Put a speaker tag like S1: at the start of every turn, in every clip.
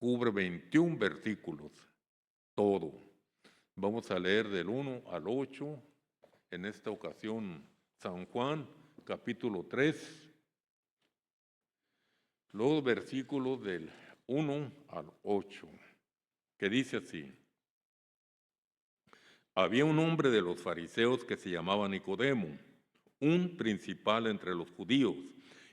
S1: cubre 21 versículos, todo. Vamos a leer del 1 al 8, en esta ocasión San Juan, capítulo 3, los versículos del 1 al 8, que dice así: Había un hombre de los fariseos que se llamaba Nicodemo, un principal entre los judíos.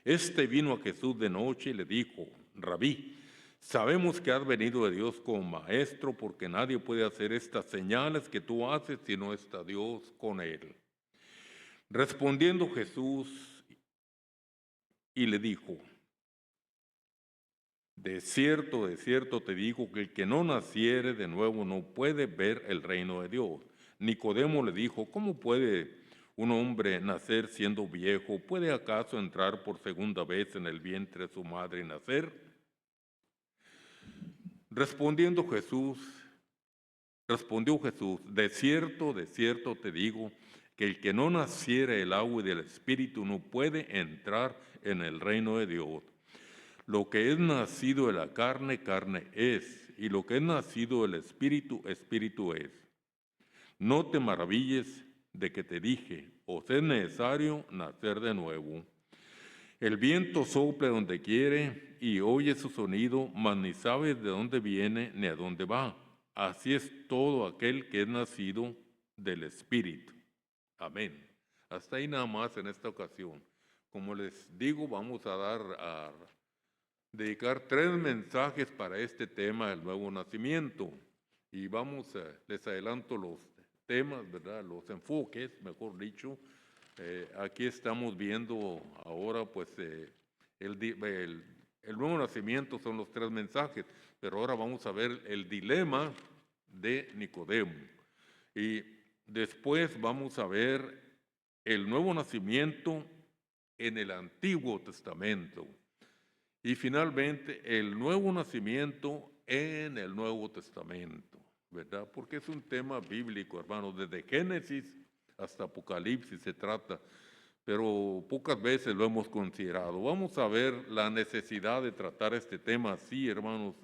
S1: Este vino a Jesús de noche y le dijo: Rabí, sabemos que has venido de Dios como maestro, porque nadie puede hacer estas señales que tú haces si no está Dios con él. Respondiendo Jesús y le dijo: de cierto te digo que el que no naciere de nuevo no puede ver el reino de Dios. Nicodemo le dijo: ¿cómo puede un hombre nacer siendo viejo? ¿Puede acaso entrar por segunda vez en el vientre de su madre y nacer? Respondió Jesús, de cierto te digo que el que no naciere del agua y del Espíritu no puede entrar en el reino de Dios. Lo que es nacido de la carne, carne es, y lo que es nacido del Espíritu, Espíritu es. No te maravilles de que te dije: os es necesario nacer de nuevo. El viento sopla donde quiere y oye su sonido, mas ni sabes de dónde viene ni a dónde va. Así es todo aquel que es nacido del Espíritu. Amén. Hasta ahí nada más en esta ocasión. Como les digo, vamos a dedicar 3 mensajes para este tema del nuevo nacimiento. Y les adelanto los temas, ¿verdad? Los enfoques, mejor dicho. Aquí estamos viendo ahora, pues, el nuevo nacimiento son los 3 mensajes, pero ahora vamos a ver el dilema de Nicodemo. Y después vamos a ver el nuevo nacimiento en el Antiguo Testamento. Y finalmente, el nuevo nacimiento en el Nuevo Testamento, ¿verdad? Porque es un tema bíblico, hermanos, desde Génesis hasta Apocalipsis se trata, pero pocas veces lo hemos considerado. Vamos a ver la necesidad de tratar este tema así, hermanos,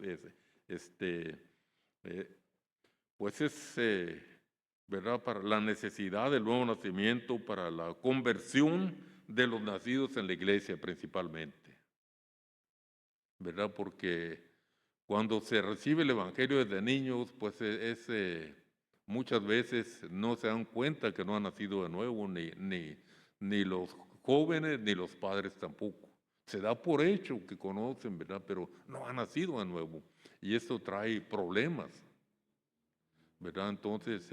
S1: pues es, ¿verdad? Para la necesidad del nuevo nacimiento, para la conversión de los nacidos en la iglesia principalmente, ¿verdad? Porque cuando se recibe el Evangelio desde niños, pues muchas veces no se dan cuenta que no han nacido de nuevo, ni los jóvenes ni los padres tampoco. Se da por hecho que conocen, ¿verdad? Pero no han nacido de nuevo. Y esto trae problemas, ¿verdad? Entonces,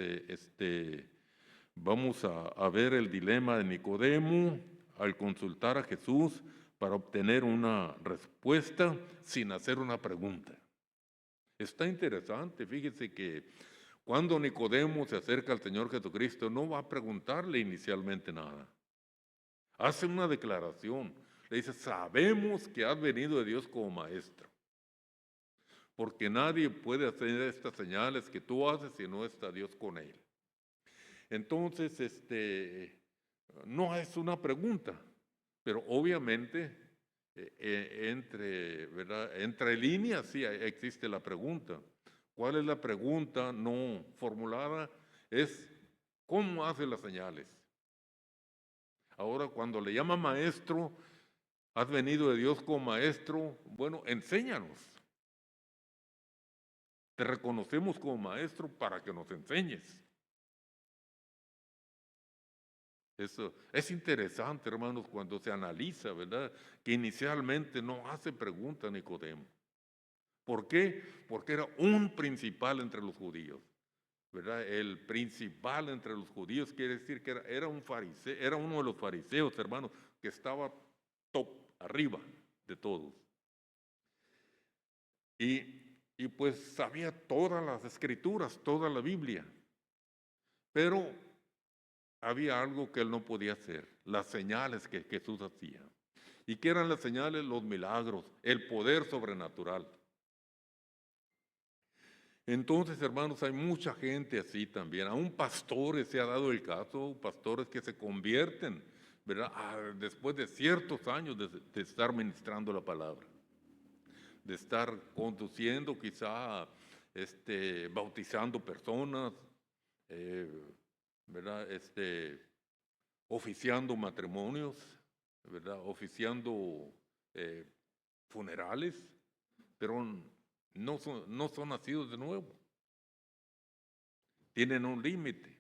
S1: vamos a ver el dilema de Nicodemo al consultar a Jesús para obtener una respuesta sin hacer una pregunta. Está interesante, fíjese que cuando Nicodemo se acerca al Señor Jesucristo, no va a preguntarle inicialmente nada. Hace una declaración, le dice: sabemos que has venido de Dios como maestro, porque nadie puede hacer estas señales que tú haces si no está Dios con él. Entonces, no es una pregunta, pero obviamente entre líneas sí existe la pregunta. ¿Cuál es la pregunta no formulada? Es: ¿cómo hace las señales? Ahora, cuando le llama maestro, has venido de Dios como maestro, bueno, enséñanos. Te reconocemos como maestro para que nos enseñes. Eso es interesante, hermanos, cuando se analiza, ¿verdad? Que inicialmente no hace pregunta Nicodemo. ¿Por qué? Porque era un principal entre los judíos, ¿verdad? El principal entre los judíos quiere decir que era un fariseo, era uno de los fariseos, hermanos, que estaba top, arriba de todos. Y pues sabía todas las escrituras, toda la Biblia, pero había algo que él no podía hacer: las señales que Jesús hacía. ¿Y qué eran las señales? Los milagros, el poder sobrenatural. Entonces, hermanos, hay mucha gente así también. Aún pastores, se ha dado el caso, pastores que se convierten, ¿verdad? Después de ciertos años de estar ministrando la palabra, de estar conduciendo, quizá bautizando personas, ¿verdad? Oficiando matrimonios, ¿verdad? Oficiando funerales, pero no son nacidos de nuevo. Tienen un límite.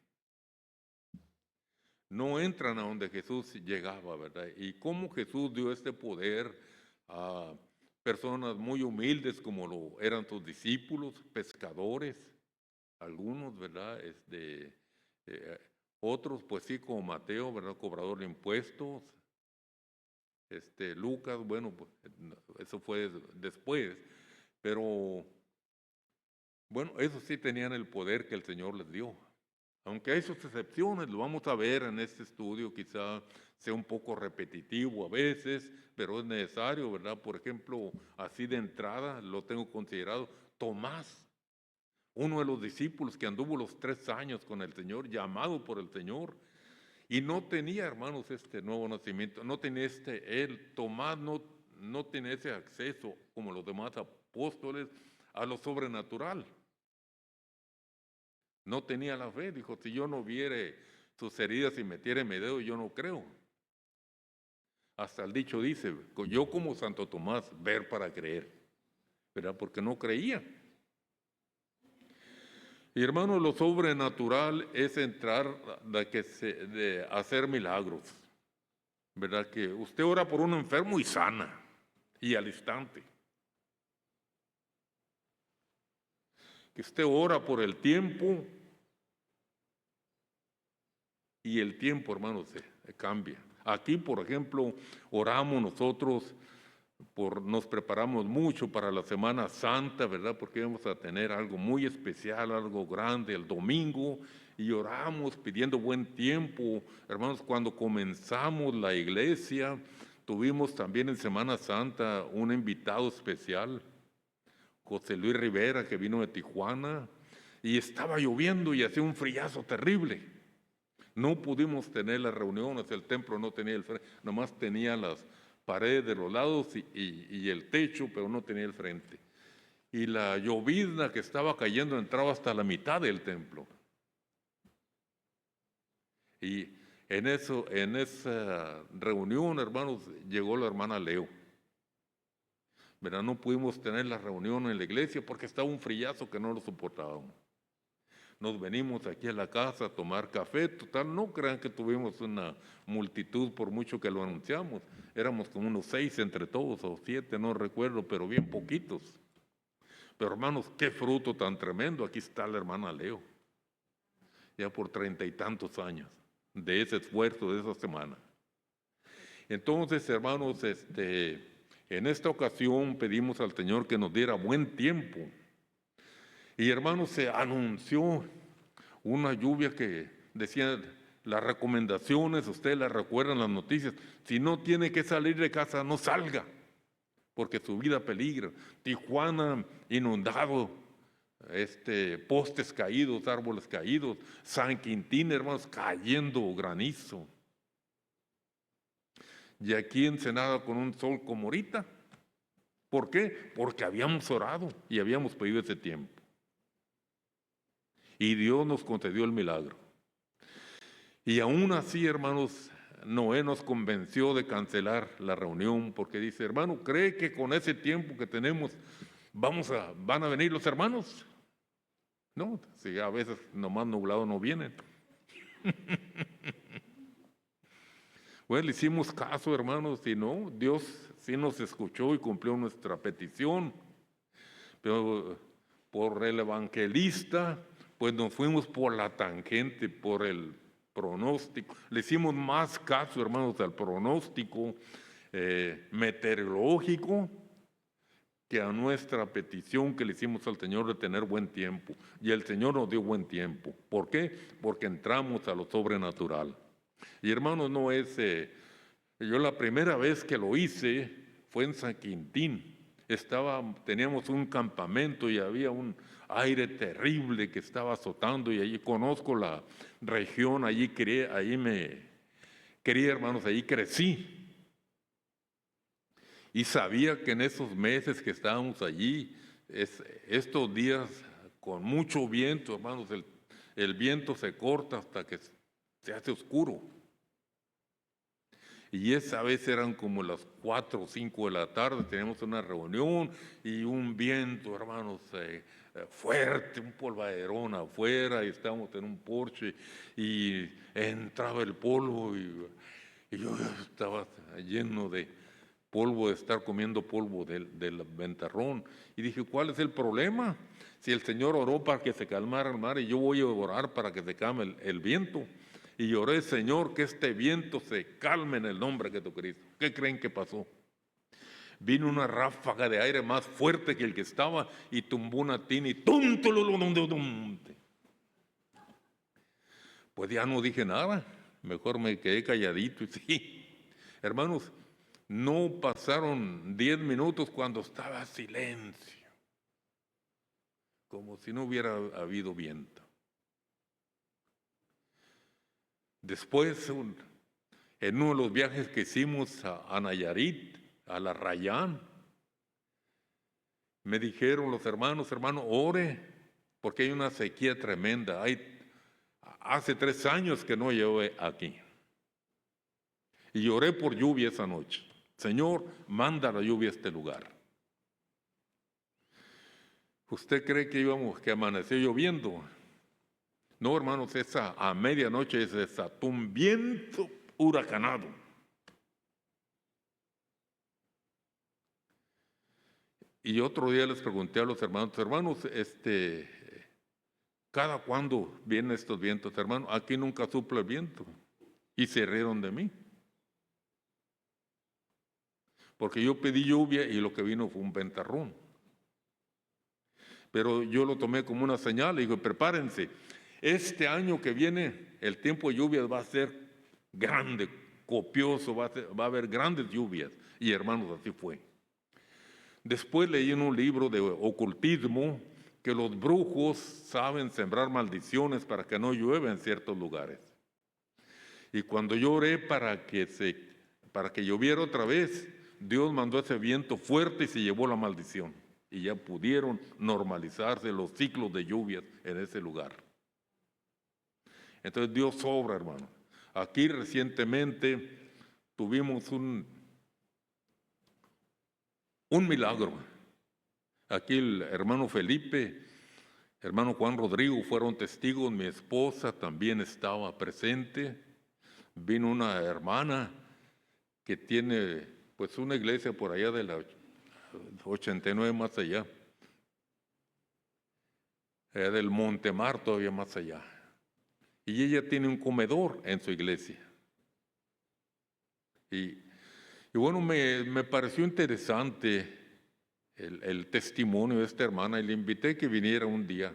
S1: No entran a donde Jesús llegaba, ¿verdad? Y cómo Jesús dio este poder a personas muy humildes como lo eran sus discípulos, pescadores, algunos, ¿verdad? Otros, pues sí, como Mateo, ¿verdad? Cobrador de impuestos. Lucas, bueno, pues eso fue después, pero bueno, esos sí tenían el poder que el Señor les dio. Aunque hay sus excepciones, lo vamos a ver en este estudio, quizá sea un poco repetitivo a veces, pero es necesario, ¿verdad? Por ejemplo, así de entrada lo tengo considerado, Tomás, uno de los discípulos que anduvo los 3 años con el Señor, llamado por el Señor, y no tenía, hermanos, este nuevo nacimiento, no tenía Tomás no tenía ese acceso, como los demás apóstoles, a lo sobrenatural. No tenía la fe, dijo, si yo no viere sus heridas y metiere mi dedo, yo no creo. Hasta el dicho dice, yo como Santo Tomás, ver para creer, ¿verdad? Porque no creía. Y hermano, lo sobrenatural es entrar de hacer milagros, ¿verdad? Que usted ora por un enfermo y sana, y al instante. Que usted ora por el tiempo, y el tiempo, hermano, se cambia. Aquí, por ejemplo, oramos nosotros, nos preparamos mucho para la Semana Santa, ¿verdad? Porque vamos a tener algo muy especial, algo grande el domingo, y oramos pidiendo buen tiempo. Hermanos, cuando comenzamos la iglesia, tuvimos también en Semana Santa un invitado especial, José Luis Rivera, que vino de Tijuana, y estaba lloviendo y hacía un friazo terrible. No pudimos tener las reuniones, el templo no tenía el frente, nomás tenía las paredes de los lados y el techo, pero no tenía el frente. Y la llovizna que estaba cayendo entraba hasta la mitad del templo. Y en esa reunión, hermanos, llegó la hermana Leo. ¿Verdad? No pudimos tener la reunión en la iglesia porque estaba un frillazo que no lo soportábamos. Nos venimos aquí a la casa a tomar café, total, no crean que tuvimos una multitud por mucho que lo anunciamos, éramos como unos 6 entre todos, o 7, no recuerdo, pero bien poquitos. Pero hermanos, qué fruto tan tremendo, aquí está la hermana Leo, ya por 30 y tantos años, de ese esfuerzo, de esa semana. Entonces, hermanos, en esta ocasión pedimos al Señor que nos diera buen tiempo. Y hermanos, se anunció una lluvia que decía las recomendaciones, ustedes las recuerdan las noticias, si no tiene que salir de casa, no salga, porque su vida peligra. Tijuana inundado, postes caídos, árboles caídos, San Quintín, hermanos, cayendo granizo. Y aquí en Ensenada con un sol como ahorita. ¿Por qué? Porque habíamos orado y habíamos pedido ese tiempo. Y Dios nos concedió el milagro. Y aún así, hermanos, Noé nos convenció de cancelar la reunión porque dice, hermano, ¿cree que con ese tiempo que tenemos van a venir los hermanos? No, si a veces nomás nublado no vienen. Bueno, le hicimos caso, hermanos, y no, Dios sí nos escuchó y cumplió nuestra petición. Pero por el evangelista, pues nos fuimos por la tangente, por el pronóstico. Le hicimos más caso, hermanos, al pronóstico meteorológico que a nuestra petición que le hicimos al Señor de tener buen tiempo. Y el Señor nos dio buen tiempo. ¿Por qué? Porque entramos a lo sobrenatural. Y hermanos, no es... yo la primera vez que lo hice fue en San Quintín. Teníamos un campamento y había un aire terrible que estaba azotando y allí conozco la región, allí me crié, hermanos, allí crecí. Y sabía que en esos meses que estábamos allí, estos días con mucho viento, hermanos, el viento se corta hasta que se hace oscuro. Y esa vez eran como las 4 o 5 de la tarde, teníamos una reunión y un viento, hermanos, fuerte, un polvaderón afuera, y estábamos en un porche y entraba el polvo y yo estaba lleno de polvo, de estar comiendo polvo del ventarrón. Y dije, ¿cuál es el problema? Si el Señor oró para que se calmara el mar y yo voy a orar para que se calme el viento. Y oré, Señor, que este viento se calme en el nombre de Jesucristo. ¿Qué creen que pasó? Vino una ráfaga de aire más fuerte que el que estaba y tumbó una tina y ¡tum! Pues ya no dije nada, mejor me quedé calladito y sí. Hermanos, no pasaron 10 minutos cuando estaba silencio, como si no hubiera habido viento. Después, en uno de los viajes que hicimos a Nayarit, a la Rayán, me dijeron los hermanos, hermano, ore, porque hay una sequía tremenda. Hace 3 años que no llueve aquí. Y oré por lluvia esa noche. Señor, manda la lluvia a este lugar. ¿Usted cree que íbamos, que amaneció lloviendo? No, hermanos, a medianoche se desató un viento huracanado. Y otro día les pregunté a los hermanos, ¿cada cuándo vienen estos vientos, hermano? Aquí nunca sopla el viento. Y se rieron de mí. Porque yo pedí lluvia y lo que vino fue un ventarrón. Pero yo lo tomé como una señal y digo, prepárense. Este año que viene, el tiempo de lluvias va a ser grande, copioso, va a haber grandes lluvias. Y hermanos, así fue. Después leí en un libro de ocultismo que los brujos saben sembrar maldiciones para que no llueva en ciertos lugares. Y cuando yo oré para que lloviera otra vez, Dios mandó ese viento fuerte y se llevó la maldición. Y ya pudieron normalizarse los ciclos de lluvias en ese lugar. Entonces Dios obra, hermano. Aquí recientemente tuvimos un milagro. Aquí el hermano Felipe, hermano Juan Rodrigo fueron testigos, mi esposa también estaba presente. Vino una hermana que tiene pues una iglesia por allá de la 89 más allá, del Montemar todavía más allá. Y ella tiene un comedor en su iglesia. Y bueno, me pareció interesante el testimonio de esta hermana y le invité que viniera un día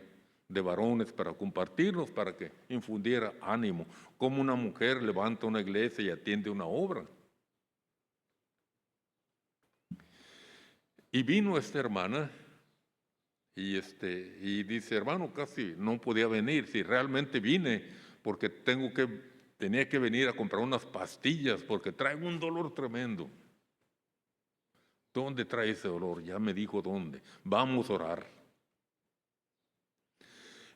S1: de varones para compartirnos, para que infundiera ánimo, cómo una mujer levanta una iglesia y atiende una obra. Y vino esta hermana y dice, hermano, casi no podía venir, si realmente vine porque tenía que venir a comprar unas pastillas porque traigo un dolor tremendo. ¿Dónde trae ese dolor? Ya me dijo dónde. Vamos a orar.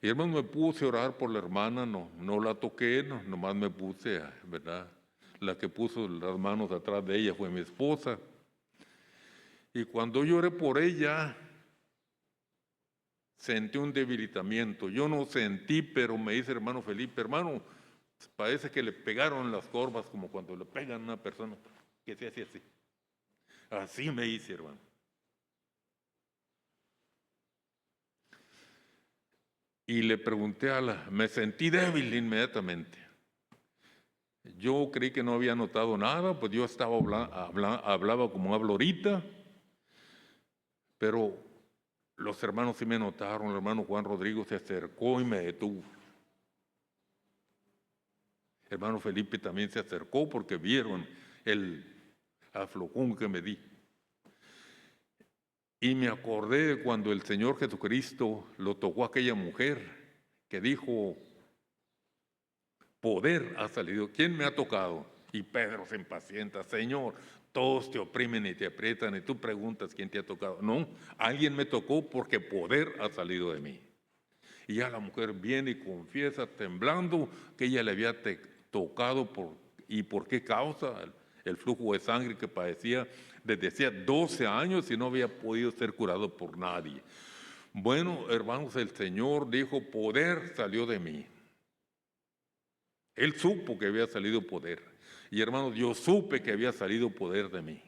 S1: Y hermano, me puse a orar por la hermana, no la toqué, nomás me puse, ¿verdad? La que puso las manos atrás de ella fue mi esposa. Y cuando lloré por ella, sentí un debilitamiento. Yo no sentí, pero me dice hermano Felipe, hermano, parece que le pegaron las corvas como cuando le pegan a una persona que se hace así. Así me dice, hermano. Y le pregunté me sentí débil inmediatamente. Yo creí que no había notado nada, pues yo hablaba como hablo ahorita, pero los hermanos sí me notaron. El hermano Juan Rodrigo se acercó y me detuvo. El hermano Felipe también se acercó porque vieron el aflojón que me di. Y me acordé de cuando el Señor Jesucristo lo tocó a aquella mujer que dijo, poder ha salido. ¿Quién me ha tocado? Y Pedro se impacienta, Señor, todos te oprimen y te aprietan y tú preguntas quién te ha tocado. No, alguien me tocó porque poder ha salido de mí. Y ya la mujer viene y confiesa temblando que ella le había tocado y por qué causa el flujo de sangre que padecía desde hacía 12 años y no había podido ser curado por nadie. Bueno, hermanos, el Señor dijo, poder salió de mí. Él supo que había salido poder. Y hermanos, yo supe que había salido poder de mí.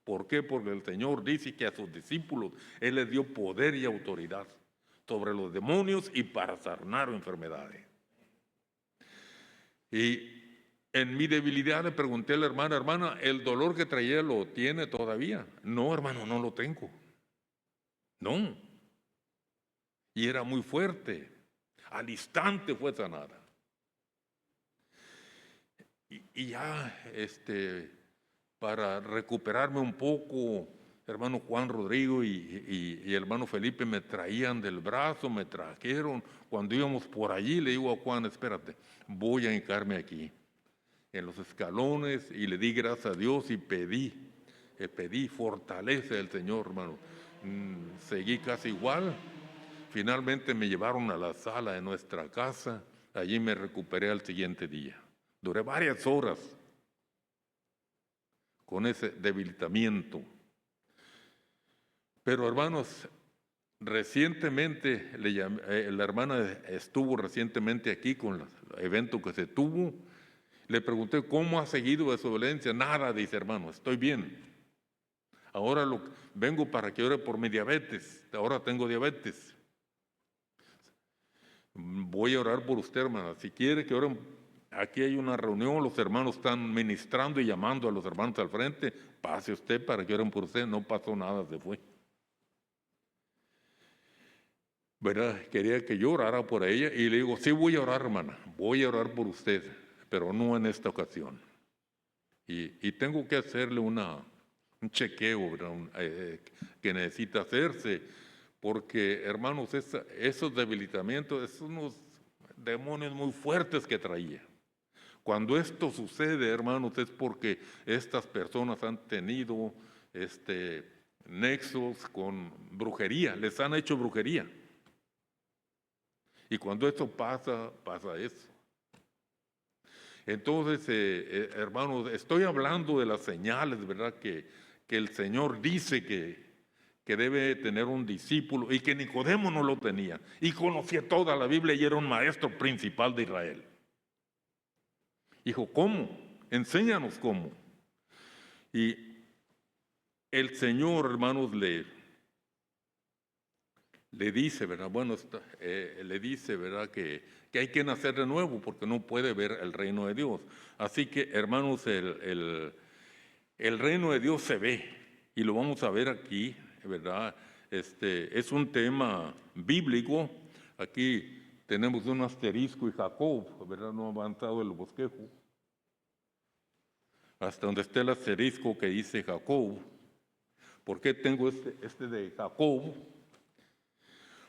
S1: ¿Por qué? Porque el Señor dice que a sus discípulos Él les dio poder y autoridad sobre los demonios y para sanar enfermedades. Y en mi debilidad le pregunté a la hermana, ¿el dolor que traía lo tiene todavía? No, hermano, no lo tengo. No. Y era muy fuerte. Al instante fue sanada. Y ya, para recuperarme un poco, hermano Juan Rodrigo y hermano Felipe me traían del brazo, me trajeron. Cuando íbamos por allí, le digo a Juan, espérate, voy a hincarme aquí, en los escalones, y le di gracias a Dios y pedí fortaleza del Señor, hermano. Seguí casi igual. Finalmente me llevaron a la sala de nuestra casa, allí me recuperé al siguiente día. Duré varias horas con ese debilitamiento. Pero hermanos, recientemente la hermana estuvo recientemente aquí con el evento que se tuvo. Le pregunté cómo ha seguido de su dolencia. Nada, dice, hermano, estoy bien. Ahora vengo para que ore por mi diabetes. Ahora tengo diabetes. Voy a orar por usted, hermana. Si quiere que oren, aquí hay una reunión, los hermanos están ministrando y llamando a los hermanos al frente. Pase usted para que oren por usted. No pasó nada, se fue. ¿Verdad? Quería que yo orara por ella y le digo, sí voy a orar, hermana, voy a orar por usted, pero no en esta ocasión. Y tengo que hacerle un chequeo, ¿verdad? Que necesita hacerse, porque, hermanos, esos debilitamientos, esos unos demonios muy fuertes que traía. Cuando esto sucede, hermanos, es porque estas personas han tenido nexos con brujería, les han hecho brujería. Y cuando esto pasa eso. Entonces, hermanos, estoy hablando de las señales, ¿verdad? Que el Señor dice que debe tener un discípulo y que Nicodemo no lo tenía. Y conocía toda la Biblia y era un maestro principal de Israel. Dijo, ¿cómo? Enséñanos cómo. Y el Señor, hermanos, le dice, ¿verdad? Bueno, le dice, ¿verdad? Que hay que nacer de nuevo porque no puede ver el reino de Dios. Así que, hermanos, el reino de Dios se ve y lo vamos a ver aquí, ¿verdad? Es un tema bíblico. Aquí tenemos un asterisco y Jacob, ¿verdad? No ha avanzado el bosquejo. Hasta donde esté el asterisco que dice Jacob. ¿Por qué tengo este de Jacob?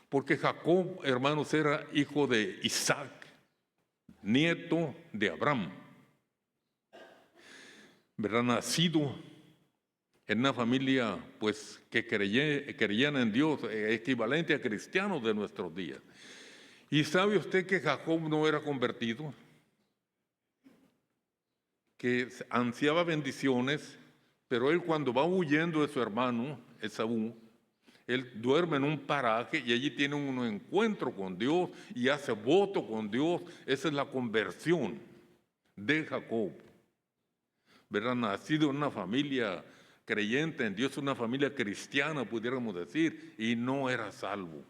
S1: Porque Jacob, hermanos, era hijo de Isaac, nieto de Abraham, ¿verdad? Nacido en una familia pues que creían en Dios, equivalente a cristianos de nuestros días. ¿Y sabe usted que Jacob no era convertido? Que ansiaba bendiciones, pero él cuando va huyendo de su hermano, Esaú, él duerme en un paraje y allí tiene un encuentro con Dios y hace voto con Dios. Esa es la conversión de Jacob, ¿verdad? Nacido en una familia creyente en Dios, una familia cristiana, pudiéramos decir, y no era salvo.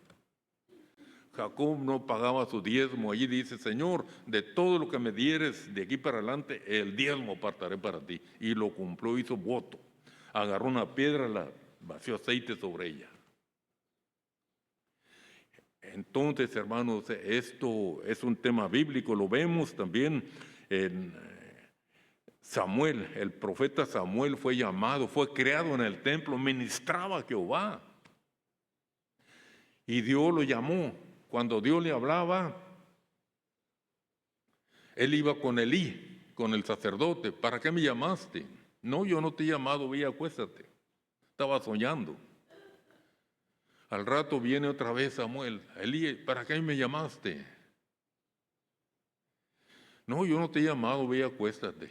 S1: Jacob no pagaba su diezmo. Allí dice, Señor, de todo lo que me dieres de aquí para adelante, el diezmo apartaré para ti. Y lo cumplió, hizo voto. Agarró una piedra, la vació aceite sobre ella. Entonces, hermanos, esto es un tema bíblico, lo vemos también en Samuel. El profeta Samuel fue llamado, fue creado en el templo, ministraba a Jehová. Y Dios lo llamó. Cuando Dios le hablaba, él iba con Elí, con el sacerdote. ¿Para qué me llamaste? No, yo no te he llamado, ve y acuéstate. Estaba soñando. Al rato viene otra vez Samuel. Elí, ¿para qué me llamaste? No, yo no te he llamado, ve y acuéstate.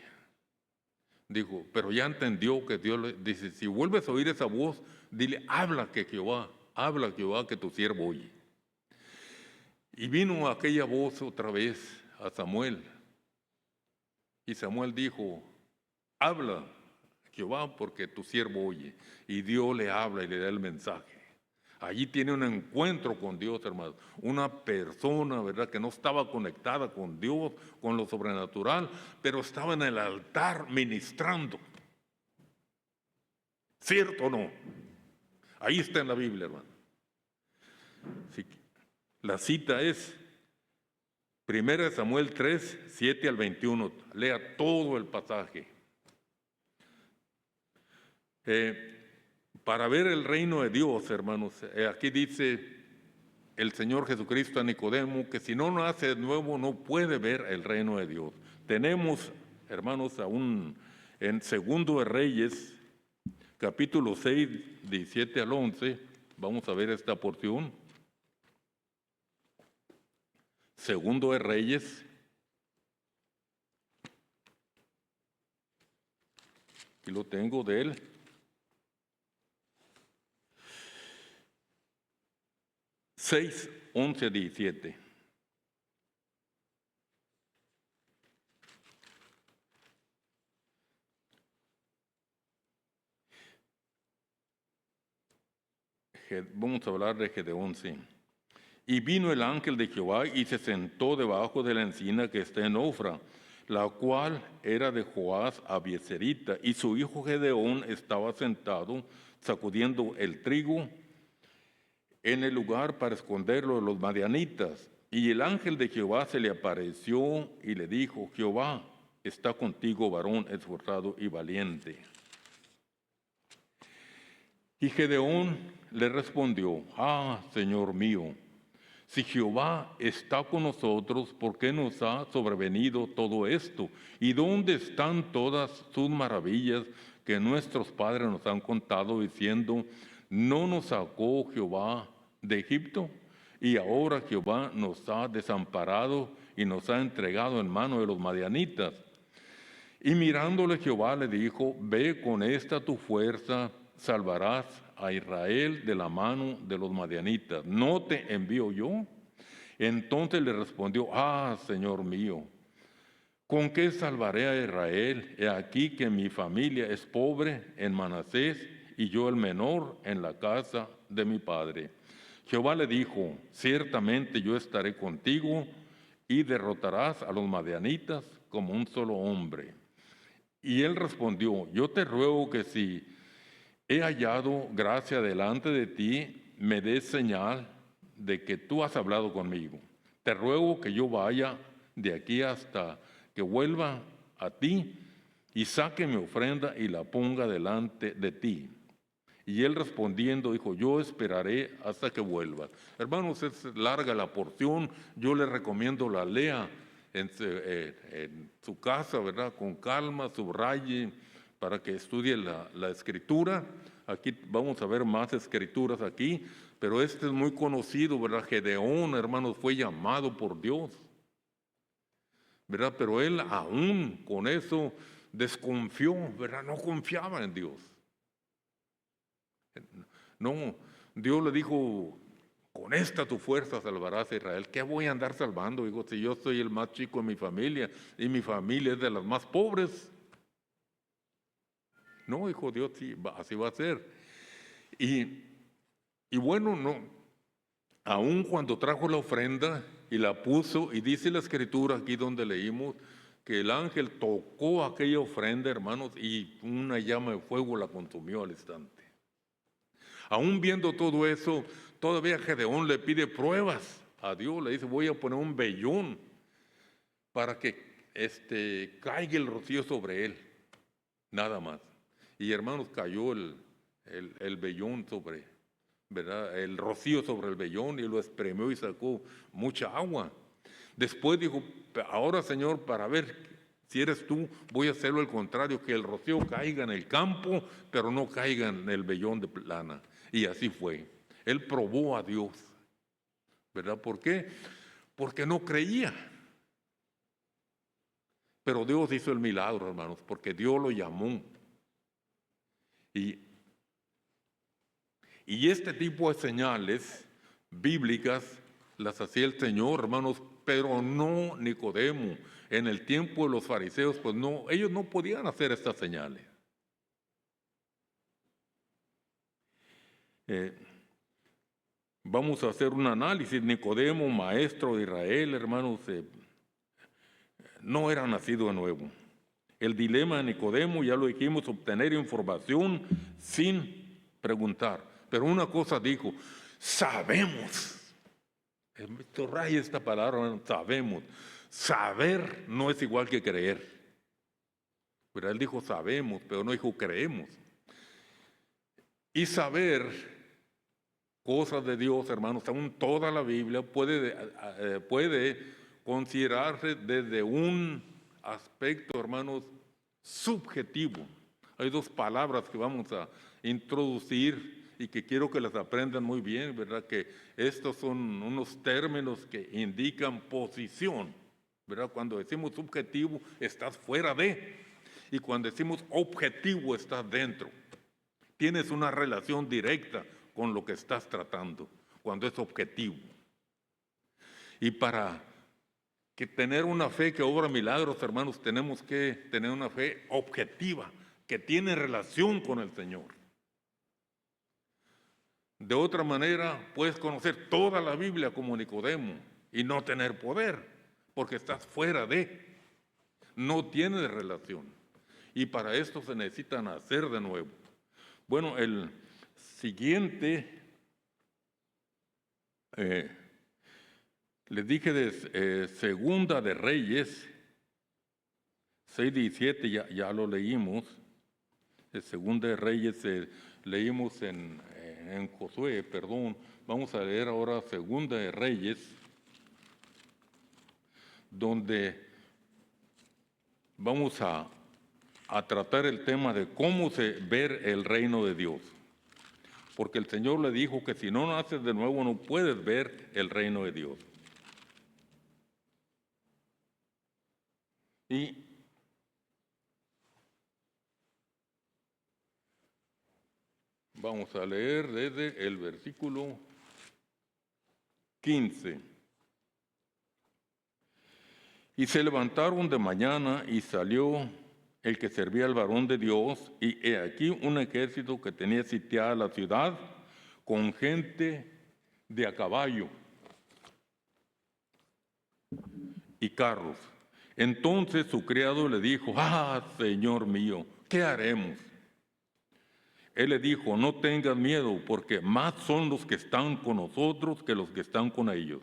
S1: Dijo, pero ya entendió que Dios le dice, si vuelves a oír esa voz, dile, habla Jehová, que tu siervo oye. Y vino aquella voz otra vez a Samuel. Y Samuel dijo, habla Jehová, porque tu siervo oye. Y Dios le habla y le da el mensaje. Allí tiene un encuentro con Dios, hermano. Una persona, ¿verdad?, que no estaba conectada con Dios, con lo sobrenatural, pero estaba en el altar ministrando. ¿Cierto o no? Ahí está en la Biblia, hermano. Sí. La cita es 1 Samuel 3, 7 al 21. Lea todo el pasaje. Para ver el reino de Dios, hermanos, aquí dice el Señor Jesucristo a Nicodemo que si no nace de nuevo no puede ver el reino de Dios. Tenemos, hermanos, aún en Segundo de Reyes, capítulo 6, 17 al 11, vamos a ver esta porción. Segundo de Reyes, aquí lo tengo de él. Seis, 11, 17. Vamos a hablar de Gedeón, sí. Y vino el ángel de Jehová y se sentó debajo de la encina que está en Ofra, la cual era de Joás Abieserita, y su hijo Gedeón estaba sentado sacudiendo el trigo en el lugar para esconderlo de los madianitas. Y el ángel de Jehová se le apareció y le dijo, Jehová está contigo, varón esforzado y valiente. Y Gedeón le respondió, Señor mío, si Jehová está con nosotros, ¿por qué nos ha sobrevenido todo esto? ¿Y dónde están todas sus maravillas que nuestros padres nos han contado diciendo, no nos sacó Jehová de Egipto? Y ahora Jehová nos ha desamparado y nos ha entregado en mano de los madianitas. Y mirándole Jehová le dijo, ve con esta tu fuerza, salvarás a Israel de la mano de los madianitas. ¿No te envío yo? Entonces le respondió, Señor mío, ¿con qué salvaré a Israel? He aquí que mi familia es pobre en Manasés y yo el menor en la casa de mi padre. Jehová le dijo, ciertamente yo estaré contigo y derrotarás a los madianitas como un solo hombre. Y él respondió, yo te ruego que si he hallado gracia delante de ti, me des señal de que tú has hablado conmigo. Te ruego que yo vaya de aquí hasta que vuelva a ti y saque mi ofrenda y la ponga delante de ti. Y él respondiendo dijo, yo esperaré hasta que vuelvas. Hermanos, es larga la porción, yo le recomiendo la lea en su casa, ¿verdad? Con calma, subraye, para que estudie la escritura. Aquí vamos a ver más escrituras aquí, pero este es muy conocido, ¿verdad? Gedeón, hermanos, fue llamado por Dios, ¿verdad? Pero él aún con eso desconfió, ¿verdad? No confiaba en Dios. No, Dios le dijo, con esta tu fuerza salvarás a Israel. ¿Qué voy a andar salvando? Digo, si yo soy el más chico de mi familia y mi familia es de las más pobres. No, hijo Dios, sí, así va a ser. Y bueno, no, aún cuando trajo la ofrenda y la puso, y dice la escritura aquí donde leímos, que el ángel tocó aquella ofrenda, hermanos, y una llama de fuego la consumió al instante. Aún viendo todo eso, todavía Gedeón le pide pruebas a Dios, le dice, voy a poner un vellón para que caiga el rocío sobre él, nada más. Y hermanos, cayó el vellón sobre, ¿verdad? El rocío sobre el vellón y lo espremió y sacó mucha agua. Después dijo, ahora Señor, para ver Si eres tú, voy a hacerlo al contrario, que el rocío caiga en el campo, pero no caiga en el vellón de lana. Y así fue. Él probó a Dios, ¿verdad? ¿Por qué? Porque no creía. Pero Dios hizo el milagro, hermanos, porque Dios lo llamó. Y este tipo de señales bíblicas las hacía el Señor, hermanos, pero no Nicodemo. En el tiempo de los fariseos, pues no, ellos no podían hacer estas señales. Vamos a hacer un análisis. Nicodemo, maestro de Israel, hermanos, no era nacido de nuevo. El dilema de Nicodemo, ya lo dijimos, obtener información sin preguntar. Pero una cosa dijo, sabemos. Raya esta palabra, sabemos. Saber no es igual que creer. Pero él dijo sabemos, pero no dijo creemos. Y saber cosas de Dios, hermanos, aún toda la Biblia puede considerarse desde un aspecto, hermanos, subjetivo. Hay dos palabras que vamos a introducir y que quiero que las aprendan muy bien, ¿verdad? Que estos son unos términos que indican posición, ¿verdad? Cuando decimos subjetivo, estás fuera de, y cuando decimos objetivo, estás dentro. Tienes una relación directa con lo que estás tratando, cuando es objetivo. Y para que tener una fe que obra milagros, hermanos, tenemos que tener una fe objetiva, que tiene relación con el Señor. De otra manera, puedes conocer toda la Biblia como Nicodemo y no tener poder, porque estás fuera de, no tienes relación. Y para esto se necesita nacer de nuevo. Bueno, el siguiente, les dije de Segunda de Reyes, 6:17, ya lo leímos. Segunda de Reyes leímos en Josué, perdón. Vamos a leer ahora Segunda de Reyes, donde vamos a tratar el tema de cómo ver el reino de Dios. Porque el Señor le dijo que si no naces de nuevo no puedes ver el reino de Dios. Y vamos a leer desde el versículo 15. Y se levantaron de mañana y salió el que servía al varón de Dios, y he aquí un ejército que tenía sitiada la ciudad con gente de a caballo y carros. Entonces su criado le dijo, Señor mío, ¿qué haremos? Él le dijo, no tengas miedo, porque más son los que están con nosotros que los que están con ellos.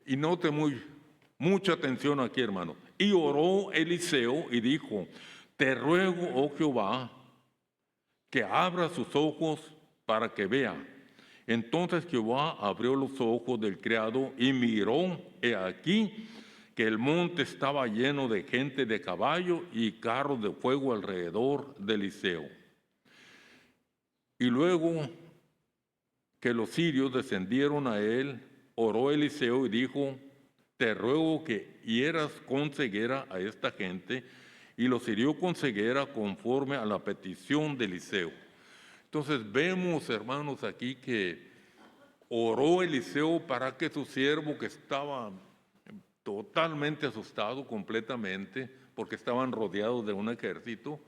S1: Y note mucha atención aquí, hermano. Y oró Eliseo y dijo, te ruego, oh Jehová, que abra sus ojos para que vea. Entonces Jehová abrió los ojos del criado y miró, he aquí, que el monte estaba lleno de gente de caballo y carros de fuego alrededor de Eliseo. Y luego que los sirios descendieron a él, oró Eliseo y dijo, te ruego que hieras con ceguera a esta gente, y los hirió con ceguera conforme a la petición de Eliseo. Entonces vemos, hermanos, aquí que oró Eliseo para que su siervo, que estaba totalmente asustado completamente, porque estaban rodeados de un ejército,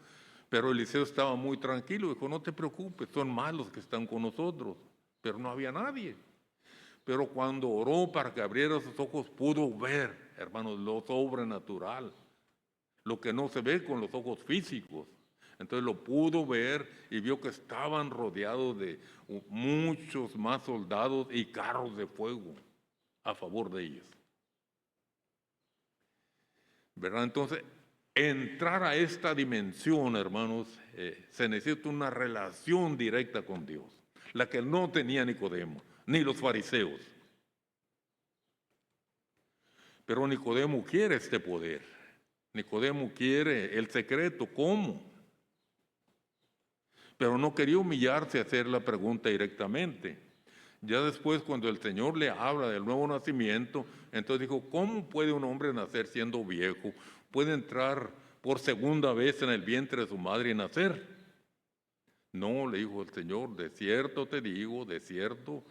S1: pero Eliseo estaba muy tranquilo, dijo, no te preocupes, son malos que están con nosotros, pero no había nadie. Pero cuando oró para que abriera sus ojos, pudo ver, hermanos, lo sobrenatural, lo que no se ve con los ojos físicos. Entonces lo pudo ver y vio que estaban rodeados de muchos más soldados y carros de fuego a favor de ellos. ¿Verdad? Entonces, entrar a esta dimensión, hermanos, se necesita una relación directa con Dios, la que no tenía Nicodemo, ni los fariseos. Pero Nicodemo quiere este poder. Nicodemo quiere el secreto, ¿cómo? Pero no quería humillarse a hacer la pregunta directamente. Ya después, cuando el Señor le habla del nuevo nacimiento, entonces dijo, ¿cómo puede un hombre nacer siendo viejo? ¿Puede entrar por segunda vez en el vientre de su madre y nacer? No, le dijo el Señor, de cierto te digo, de cierto,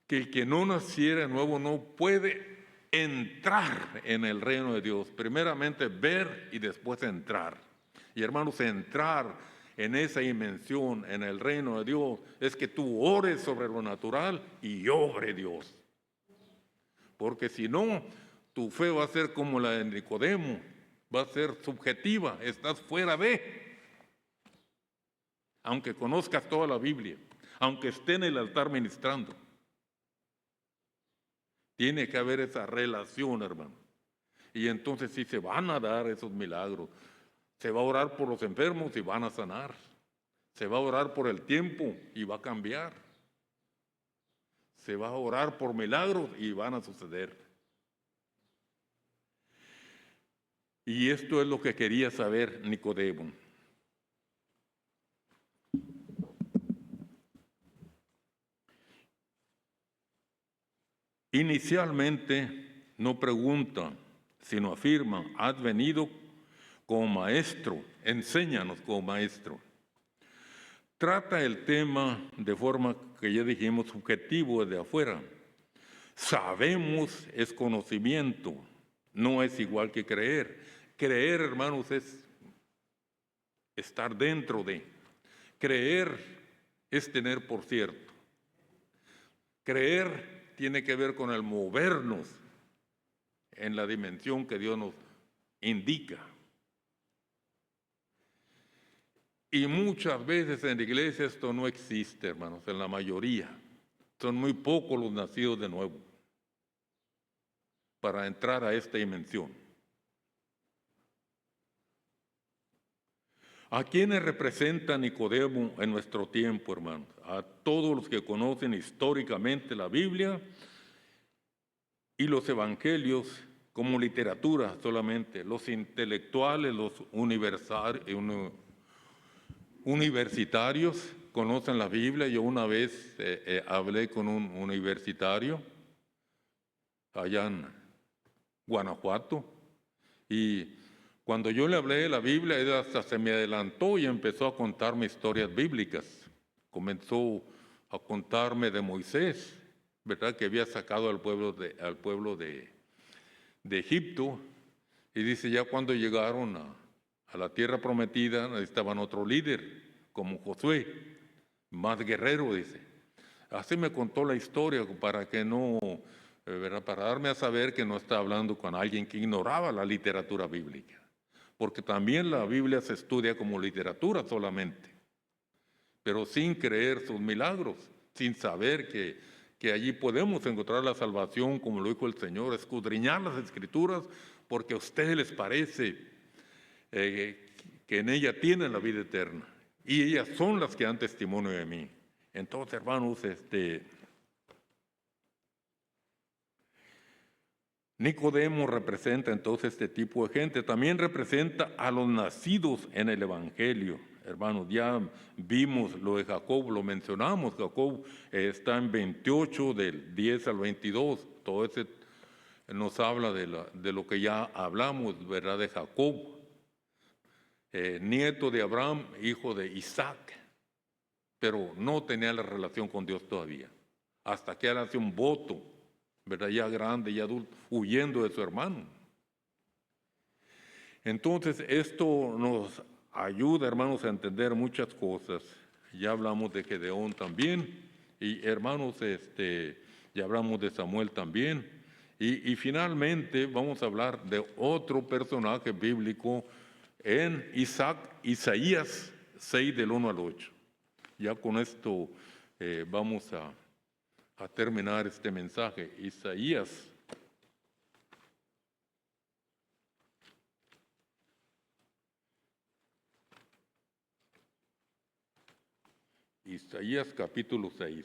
S1: que el que no naciera de nuevo no puede entrar en el reino de Dios. Primeramente ver y después entrar. Y hermanos, entrar en esa dimensión, en el reino de Dios, es que tú ores sobre lo natural y obre Dios. Porque si no, tu fe va a ser como la de Nicodemo, va a ser subjetiva, estás fuera de. Aunque conozcas toda la Biblia, aunque esté en el altar ministrando. Tiene que haber esa relación, hermano. Y entonces sí se van a dar esos milagros. Se va a orar por los enfermos y van a sanar. Se va a orar por el tiempo y va a cambiar. Se va a orar por milagros y van a suceder. Y esto es lo que quería saber Nicodemo. Inicialmente no pregunta, sino afirma, has venido como maestro, enséñanos como maestro. Trata el tema de forma que ya dijimos subjetivo desde afuera. Sabemos es conocimiento, no es igual que creer. Creer, hermanos, es estar dentro de. Creer es tener por cierto. Creer tiene que ver con el movernos en la dimensión que Dios nos indica. Y muchas veces en la iglesia esto no existe, hermanos, en la mayoría. Son muy pocos los nacidos de nuevo para entrar a esta dimensión. ¿A quiénes representa Nicodemo en nuestro tiempo, hermanos? A todos los que conocen históricamente la Biblia y los evangelios como literatura solamente, los intelectuales, los universitarios conocen la Biblia. Yo una vez hablé con un universitario allá en Guanajuato y cuando yo le hablé de la Biblia, él hasta se me adelantó y empezó a contarme historias bíblicas. Comenzó a contarme de Moisés, ¿verdad? Que había sacado al pueblo de Egipto. Y dice, ya cuando llegaron a la tierra prometida, necesitaban otro líder, como Josué, más guerrero, dice. Así me contó la historia para que no, ¿verdad? Para darme a saber que no está hablando con alguien que ignoraba la literatura bíblica. Porque también la Biblia se estudia como literatura solamente, pero sin creer sus milagros, sin saber que allí podemos encontrar la salvación, como lo dijo el Señor, escudriñar las Escrituras, porque a ustedes les parece que en ella tienen la vida eterna, y ellas son las que dan testimonio de mí. Entonces, hermanos, Nicodemo representa entonces este tipo de gente. También representa a los nacidos en el Evangelio. Hermanos, ya vimos lo de Jacob, lo mencionamos. Jacob está en 28, del 10 al 22. Todo ese nos habla de lo que ya hablamos, ¿verdad? De Jacob, nieto de Abraham, hijo de Isaac, pero no tenía la relación con Dios todavía. Hasta que él hace un voto, ¿verdad? Ya grande y adulto, huyendo de su hermano. Entonces, esto nos ayuda, hermanos, a entender muchas cosas. Ya hablamos de Gedeón también, y hermanos, ya hablamos de Samuel también. Y finalmente vamos a hablar de otro personaje bíblico en Isaías 6, del 1 al 8. Ya con esto vamos a terminar este mensaje. Isaías capítulo 6.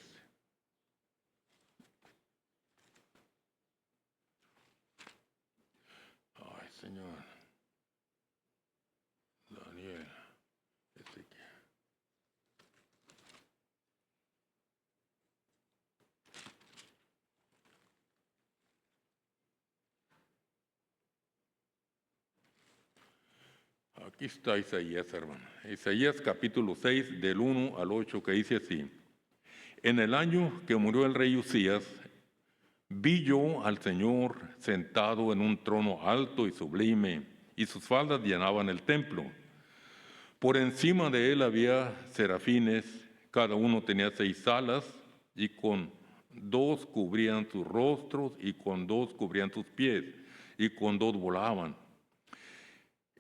S1: Ay, Señor. Aquí está Isaías, hermano. Isaías capítulo 6, del 1 al 8, que dice así. En el año que murió el rey Usías, vi yo al Señor sentado en un trono alto y sublime, y sus faldas llenaban el templo. Por encima de él había serafines, cada uno tenía 6 alas, y con 2 cubrían sus rostros, y con 2 cubrían sus pies, y con 2 volaban.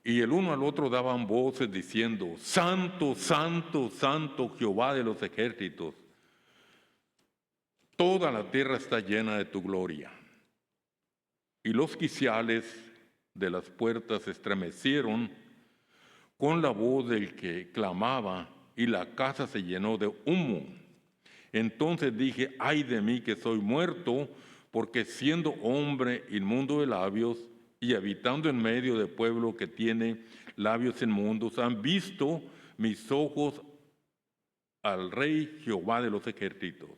S1: Y el uno al otro daban voces diciendo: Santo, Santo, Santo, Jehová de los ejércitos. Toda la tierra está llena de tu gloria. Y los quiciales de las puertas se estremecieron con la voz del que clamaba, y la casa se llenó de humo. Entonces dije: ay de mí que soy muerto, porque siendo hombre inmundo de labios y habitando en medio de pueblo que tiene labios inmundos, han visto mis ojos al Rey Jehová de los ejércitos.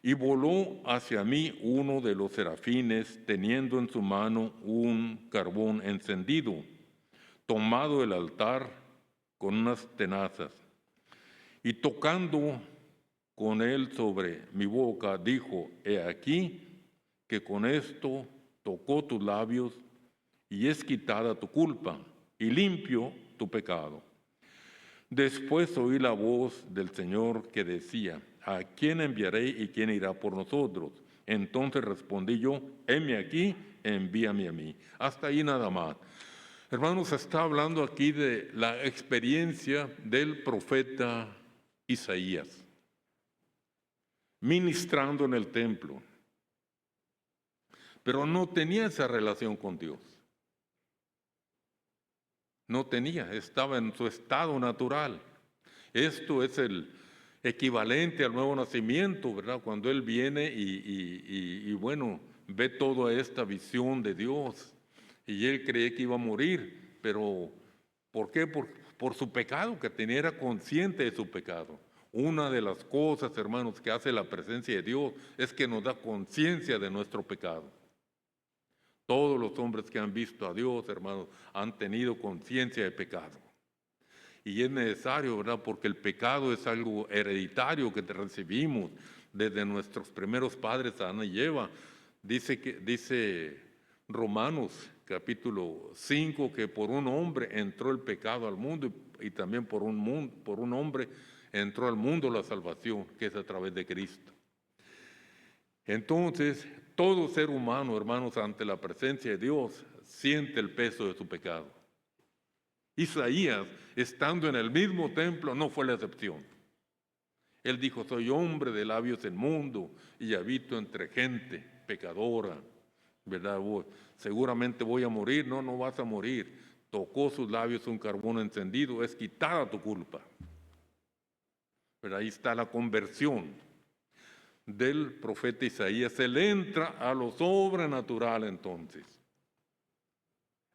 S1: Y voló hacia mí uno de los serafines, teniendo en su mano un carbón encendido, tomado del altar con unas tenazas. Y tocando con él sobre mi boca, dijo: he aquí que con esto tocó tus labios, y es quitada tu culpa, y limpio tu pecado. Después oí la voz del Señor que decía: ¿a quién enviaré y quién irá por nosotros? Entonces respondí yo: heme aquí, envíame a mí. Hasta ahí nada más. Hermanos, está hablando aquí de la experiencia del profeta Isaías, ministrando en el templo, pero no tenía esa relación con Dios. No tenía, estaba en su estado natural. Esto es el equivalente al nuevo nacimiento, ¿verdad? Cuando Él viene y bueno, ve toda esta visión de Dios, y Él cree que iba a morir, pero ¿por qué? Por su pecado, que tenía, era consciente de su pecado. Una de las cosas, hermanos, que hace la presencia de Dios es que nos da conciencia de nuestro pecado. Todos los hombres que han visto a Dios, hermanos, han tenido conciencia de pecado. Y es necesario, ¿verdad? Porque el pecado es algo hereditario que recibimos desde nuestros primeros padres, Adán y Eva. Dice Romanos capítulo 5 que por un hombre entró el pecado al mundo, y también por un hombre entró al mundo la salvación, que es a través de Cristo. Entonces, todo ser humano, hermanos, ante la presencia de Dios, siente el peso de su pecado. Isaías, estando en el mismo templo, no fue la excepción. Él dijo: soy hombre de labios inmundos y habito entre gente pecadora, ¿verdad? Seguramente voy a morir. No, no vas a morir. Tocó sus labios un carbón encendido, es quitada tu culpa. Pero ahí está la conversión del profeta Isaías. Él entra a lo sobrenatural entonces,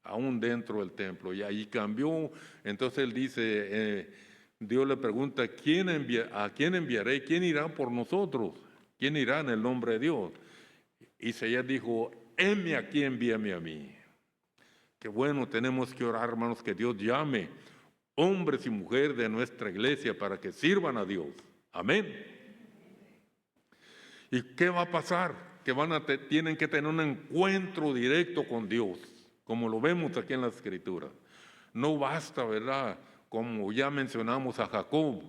S1: aún dentro del templo, y ahí cambió. Entonces él dice, Dios le pregunta: ¿a quién enviaré? ¿Quién irá por nosotros? ¿Quién irá en el nombre de Dios? Isaías dijo: heme aquí, envíame a mí. Qué bueno, tenemos que orar, hermanos, que Dios llame hombres y mujeres de nuestra iglesia para que sirvan a Dios. Amén. ¿Y qué va a pasar? Que tienen que tener un encuentro directo con Dios, como lo vemos aquí en la Escritura. No basta, ¿verdad? Como ya mencionamos a Jacob,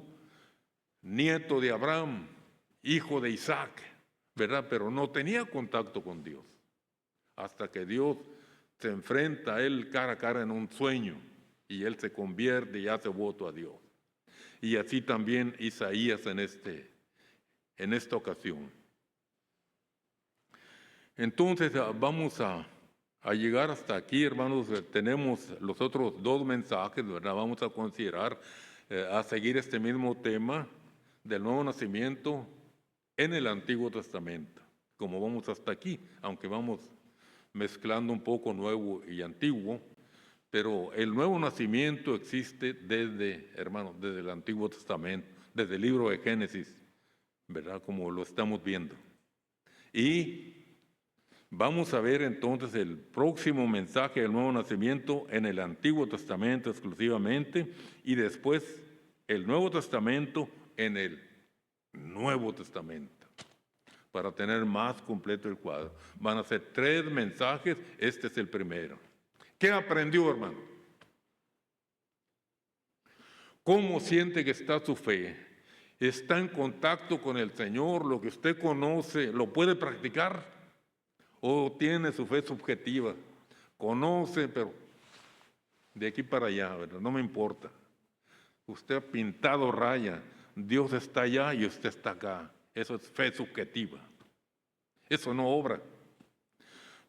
S1: nieto de Abraham, hijo de Isaac, ¿verdad? Pero no tenía contacto con Dios, hasta que Dios se enfrenta a él cara a cara en un sueño, y él se convierte y hace voto a Dios. Y así también Isaías en esta ocasión. Entonces vamos a llegar hasta aquí, hermanos. Tenemos los otros 2 mensajes, ¿verdad? Vamos a considerar, a seguir este mismo tema del nuevo nacimiento en el Antiguo Testamento, como vamos hasta aquí, aunque vamos mezclando un poco nuevo y antiguo, pero el nuevo nacimiento existe desde el Antiguo Testamento, desde el libro de Génesis, ¿verdad? Como lo estamos viendo. Y Vamos a ver entonces el próximo mensaje del nuevo nacimiento en el Antiguo Testamento exclusivamente y después el Nuevo Testamento en el Nuevo Testamento, para tener más completo el cuadro. Van a ser 3 mensajes, este es el primero. ¿Qué aprendió, hermano? ¿Cómo siente que está su fe? ¿Está en contacto con el Señor? ¿Lo que usted conoce lo puede practicar? ¿O tiene su fe subjetiva? Conoce, pero de aquí para allá, ¿verdad? No me importa. Usted ha pintado raya, Dios está allá y usted está acá. Eso es fe subjetiva. Eso no obra.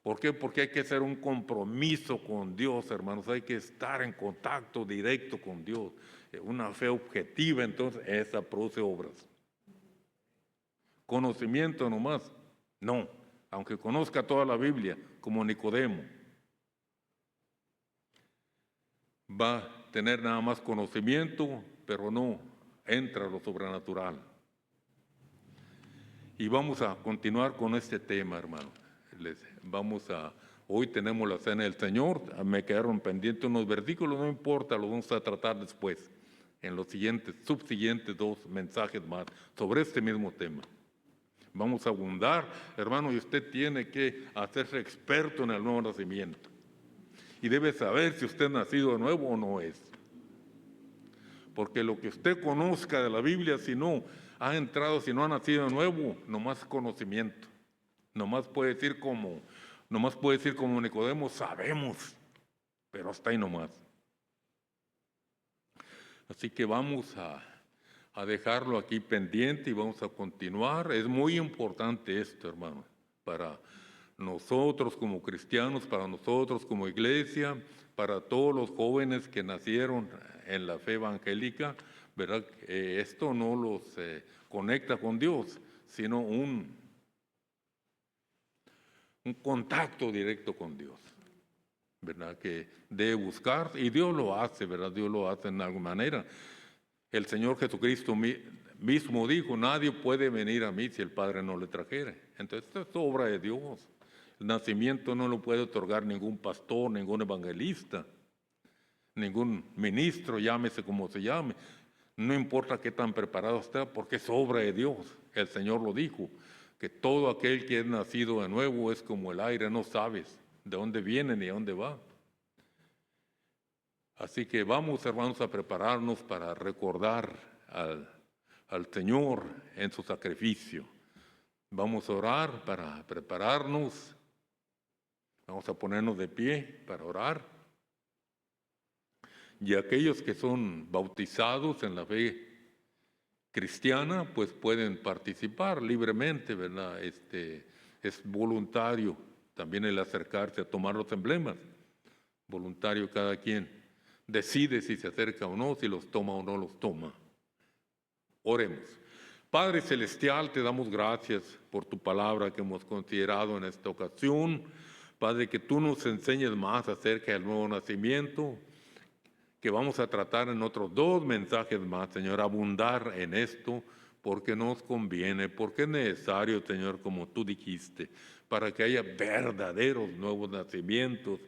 S1: ¿Por qué? Porque hay que hacer un compromiso con Dios, hermanos. Hay que estar en contacto directo con Dios. Una fe objetiva, entonces, esa produce obras. Conocimiento nomás, no. Aunque conozca toda la Biblia, como Nicodemo, va a tener nada más conocimiento, pero no entra lo sobrenatural. Y vamos a continuar con este tema, hermano. Hoy tenemos la Cena del Señor, me quedaron pendientes unos versículos, no importa, los vamos a tratar después, en los subsiguientes 2 mensajes más, sobre este mismo tema. Vamos a abundar, hermano, y usted tiene que hacerse experto en el nuevo nacimiento. Y debe saber si usted es nacido de nuevo o no es. Porque lo que usted conozca de la Biblia, si no ha entrado, si no ha nacido de nuevo, nomás conocimiento. Nomás puede decir como Nicodemo, sabemos, pero hasta ahí nomás. Así que vamos a dejarlo aquí pendiente y vamos a continuar. Es muy importante esto, hermano, para nosotros como cristianos, para nosotros como iglesia, para todos los jóvenes que nacieron en la fe evangélica, ¿verdad? Esto no los conecta con Dios, sino un contacto directo con Dios, ¿verdad? Que debe buscar, y Dios lo hace, ¿verdad? Dios lo hace en alguna manera. El Señor Jesucristo mismo dijo, nadie puede venir a mí si el Padre no le trajere. Entonces, esto es obra de Dios. El nacimiento no lo puede otorgar ningún pastor, ningún evangelista, ningún ministro, llámese como se llame. No importa qué tan preparado esté, porque es obra de Dios. El Señor lo dijo, que todo aquel que es nacido de nuevo es como el aire, no sabes de dónde viene ni a dónde va. Así que vamos, hermanos, a prepararnos para recordar al Señor en su sacrificio. Vamos a orar para prepararnos. Vamos a ponernos de pie para orar. Y aquellos que son bautizados en la fe cristiana, pues pueden participar libremente, ¿verdad? Es voluntario también el acercarse a tomar los emblemas. Voluntario cada quien. Decide si se acerca o no, si los toma o no los toma. Oremos. Padre Celestial, te damos gracias por tu palabra que hemos considerado en esta ocasión. Padre, que tú nos enseñes más acerca del nuevo nacimiento, que vamos a tratar en otros 2 mensajes más, Señor, abundar en esto, porque nos conviene, porque es necesario, Señor, como tú dijiste, para que haya verdaderos nuevos nacimientos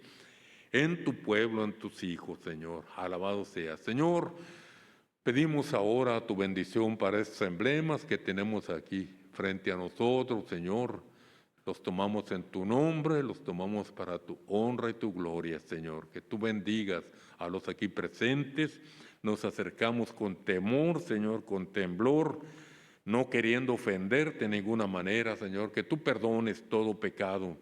S1: en tu pueblo, en tus hijos, Señor. Alabado sea. Señor, pedimos ahora tu bendición para estos emblemas que tenemos aquí frente a nosotros, Señor. Los tomamos en tu nombre, los tomamos para tu honra y tu gloria, Señor. Que tú bendigas a los aquí presentes. Nos acercamos con temor, Señor, con temblor, no queriendo ofenderte de ninguna manera, Señor. Que tú perdones todo pecado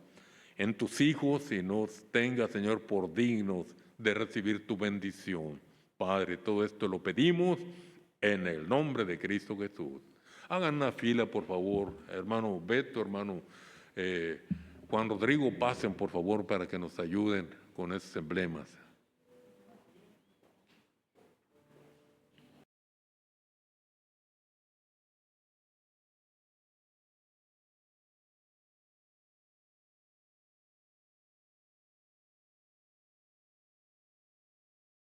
S1: en tus hijos y nos tengas, Señor, por dignos de recibir tu bendición. Padre, todo esto lo pedimos en el nombre de Cristo Jesús. Hagan una fila, por favor, hermano Beto, hermano Juan Rodrigo, pasen, por favor, para que nos ayuden con esos emblemas.